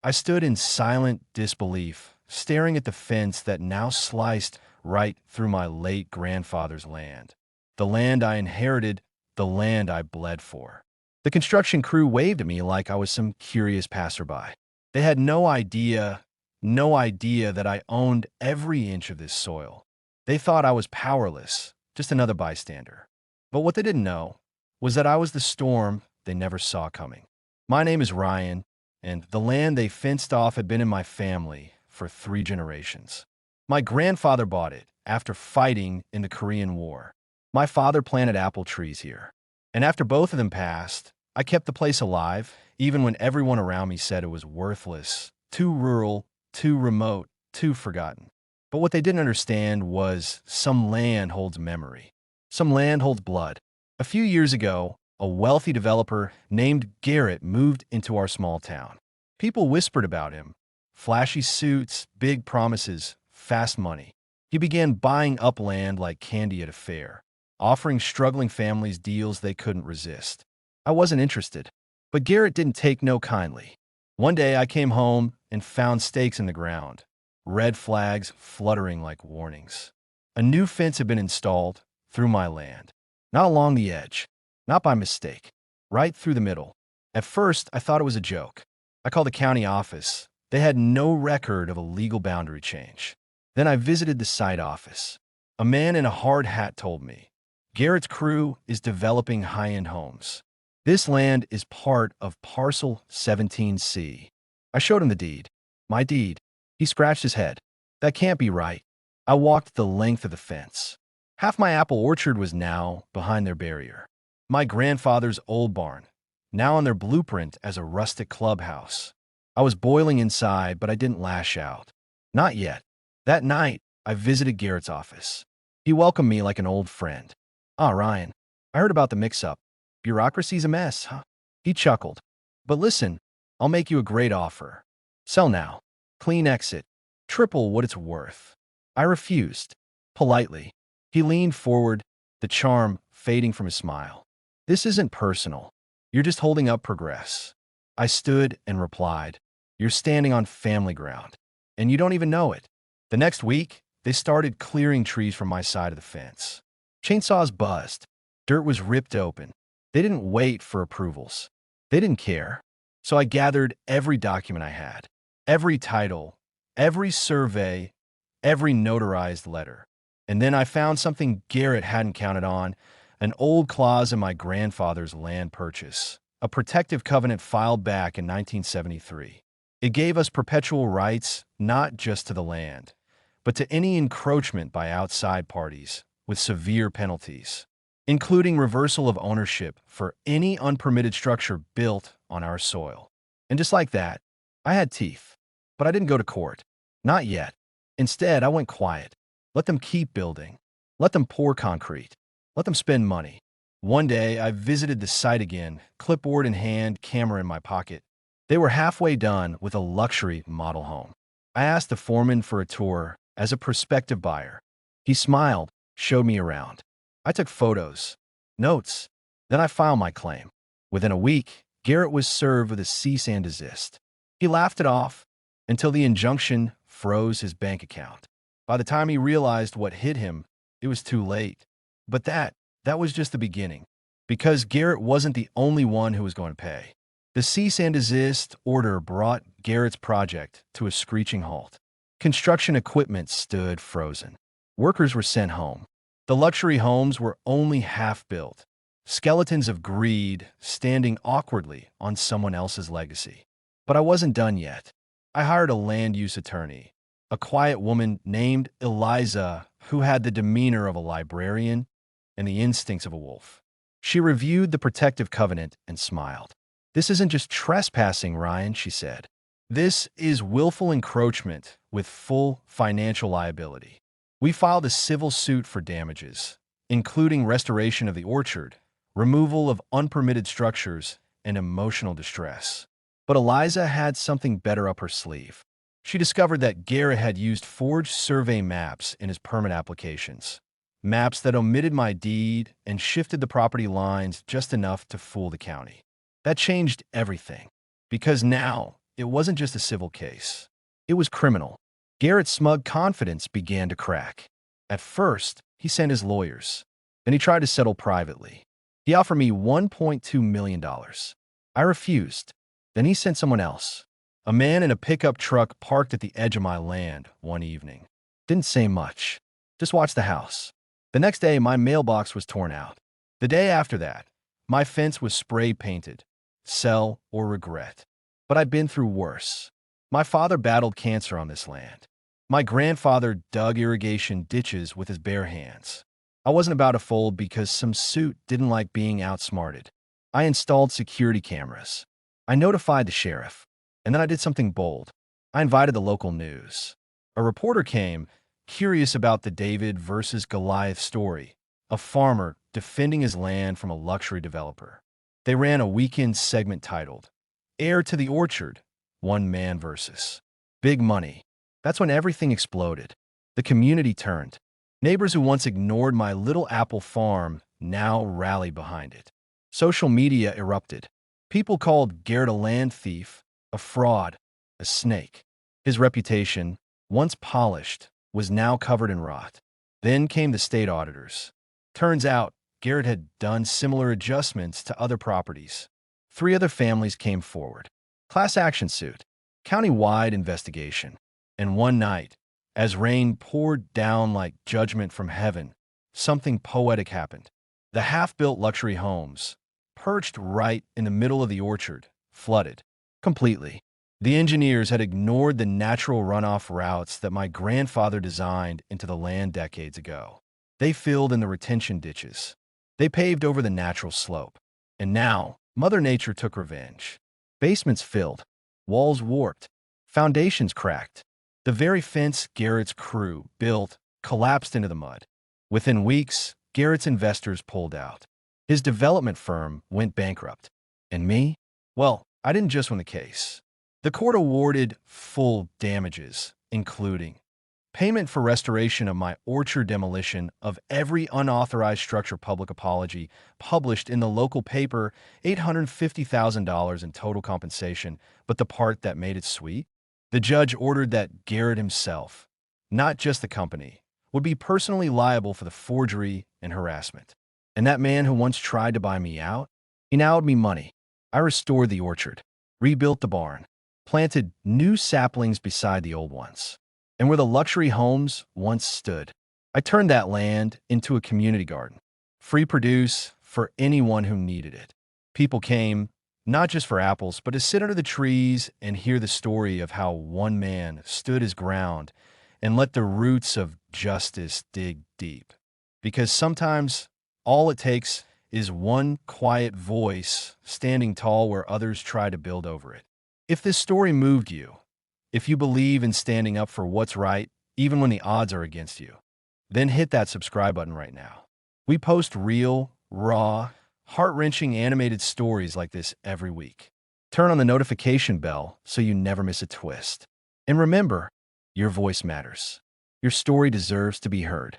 I stood in silent disbelief, staring at the fence that now sliced right through my late grandfather's land. The land I inherited, the land I bled for. The construction crew waved at me like I was some curious passerby. They had no idea that I owned every inch of this soil. They thought I was powerless, just another bystander. But what they didn't know was that I was the storm they never saw coming. My name is Ryan, and the land they fenced off had been in my family for 3 generations. My grandfather bought it after fighting in the Korean War. My father planted apple trees here. And after both of them passed, I kept the place alive, even when everyone around me said it was worthless, too rural, too remote, too forgotten. But what they didn't understand was some land holds memory. Some land holds blood. A few years ago, a wealthy developer named Garrett moved into our small town. People whispered about him. Flashy suits, big promises, fast money. He began buying up land like candy at a fair, offering struggling families deals they couldn't resist. I wasn't interested, but Garrett didn't take no kindly. One day I came home and found stakes in the ground, red flags fluttering like warnings. A new fence had been installed through my land, not along the edge, not by mistake, right through the middle. At first, I thought it was a joke. I called the county office. They had no record of a legal boundary change. Then I visited the site office. A man in a hard hat told me, Garrett's crew is developing high-end homes. This land is part of Parcel 17C. I showed him the deed. My deed. He scratched his head. That can't be right. I walked the length of the fence. Half my apple orchard was now behind their barrier. My grandfather's old barn, now on their blueprint as a rustic clubhouse. I was boiling inside, but I didn't lash out. Not yet. That night, I visited Garrett's office. He welcomed me like an old friend. Ah, Ryan, I heard about the mix-up. Bureaucracy's a mess, huh? He chuckled. But listen, I'll make you a great offer. Sell now. Clean exit. Triple what it's worth. I refused. Politely. He leaned forward, the charm fading from his smile. This isn't personal. You're just holding up progress. I stood and replied, You're standing on family ground, and you don't even know it. The next week, they started clearing trees from my side of the fence. Chainsaws buzzed. Dirt was ripped open. They didn't wait for approvals. They didn't care. So I gathered every document I had, every title, every survey, every notarized letter. And then I found something Garrett hadn't counted on, an old clause in my grandfather's land purchase, a protective covenant filed back in 1973. It gave us perpetual rights, not just to the land, but to any encroachment by outside parties, with severe penalties, including reversal of ownership for any unpermitted structure built on our soil. And just like that, I had teeth. But I didn't go to court. Not yet. Instead, I went quiet. Let them keep building. Let them pour concrete. Let them spend money. One day, I visited the site again, clipboard in hand, camera in my pocket. They were halfway done with a luxury model home. I asked the foreman for a tour as a prospective buyer. He smiled, showed me around. I took photos, notes. Then I filed my claim. Within a week, Garrett was served with a cease and desist. He laughed it off until the injunction froze his bank account. By the time he realized what hit him, it was too late. But that was just the beginning, because Garrett wasn't the only one who was going to pay. The cease and desist order brought Garrett's project to a screeching halt. Construction equipment stood frozen. Workers were sent home. The luxury homes were only half built, skeletons of greed standing awkwardly on someone else's legacy. But I wasn't done yet. I hired a land use attorney, a quiet woman named Eliza who had the demeanor of a librarian and the instincts of a wolf. She reviewed the protective covenant and smiled. This isn't just trespassing, Ryan, she said. This is willful encroachment with full financial liability. We filed a civil suit for damages, including restoration of the orchard, removal of unpermitted structures, and emotional distress. But Eliza had something better up her sleeve. She discovered that Garrett had used forged survey maps in his permit applications, maps that omitted my deed and shifted the property lines just enough to fool the county. That changed everything, because now, it wasn't just a civil case. It was criminal. Garrett's smug confidence began to crack. At first, he sent his lawyers. Then he tried to settle privately. He offered me $1.2 million. I refused. Then he sent someone else. A man in a pickup truck parked at the edge of my land one evening. Didn't say much. Just watched the house. The next day, my mailbox was torn out. The day after that, my fence was spray painted. Sell or regret. But I've been through worse. My father battled cancer on this land. My grandfather dug irrigation ditches with his bare hands. I wasn't about to fold because some suit didn't like being outsmarted. I installed security cameras. I notified the sheriff. And then I did something bold. I invited the local news. A reporter came, curious about the David versus Goliath story, a farmer defending his land from a luxury developer. They ran a weekend segment titled, Heir to the Orchard, One Man Versus. Big money. That's when everything exploded. The community turned. Neighbors who once ignored my little apple farm now rallied behind it. Social media erupted. People called Garrett a land thief, a fraud, a snake. His reputation, once polished, was now covered in rot. Then came the state auditors. Turns out, Garrett had done similar adjustments to other properties. 3 other families came forward. Class action suit, county-wide investigation. And one night, as rain poured down like judgment from heaven, something poetic happened. The half-built luxury homes, perched right in the middle of the orchard, flooded. Completely. The engineers had ignored the natural runoff routes that my grandfather designed into the land decades ago. They filled in the retention ditches. They paved over the natural slope. And now, Mother Nature took revenge. Basements filled, walls warped, foundations cracked. The very fence Garrett's crew built collapsed into the mud. Within weeks, Garrett's investors pulled out. His development firm went bankrupt. And me? Well, I didn't just win the case. The court awarded full damages, including payment for restoration of my orchard, demolition of every unauthorized structure, public apology published in the local paper, $850,000 in total compensation, but the part that made it sweet? The judge ordered that Garrett himself, not just the company, would be personally liable for the forgery and harassment. And that man who once tried to buy me out, he now owed me money. I restored the orchard, rebuilt the barn, planted new saplings beside the old ones. And where the luxury homes once stood, I turned that land into a community garden, free produce for anyone who needed it. People came, not just for apples, but to sit under the trees and hear the story of how one man stood his ground and let the roots of justice dig deep. Because sometimes all it takes is one quiet voice standing tall where others try to build over it. If this story moved you, if you believe in standing up for what's right, even when the odds are against you, then hit that subscribe button right now. We post real, raw, heart-wrenching animated stories like this every week. Turn on the notification bell so you never miss a twist. And remember, your voice matters. Your story deserves to be heard.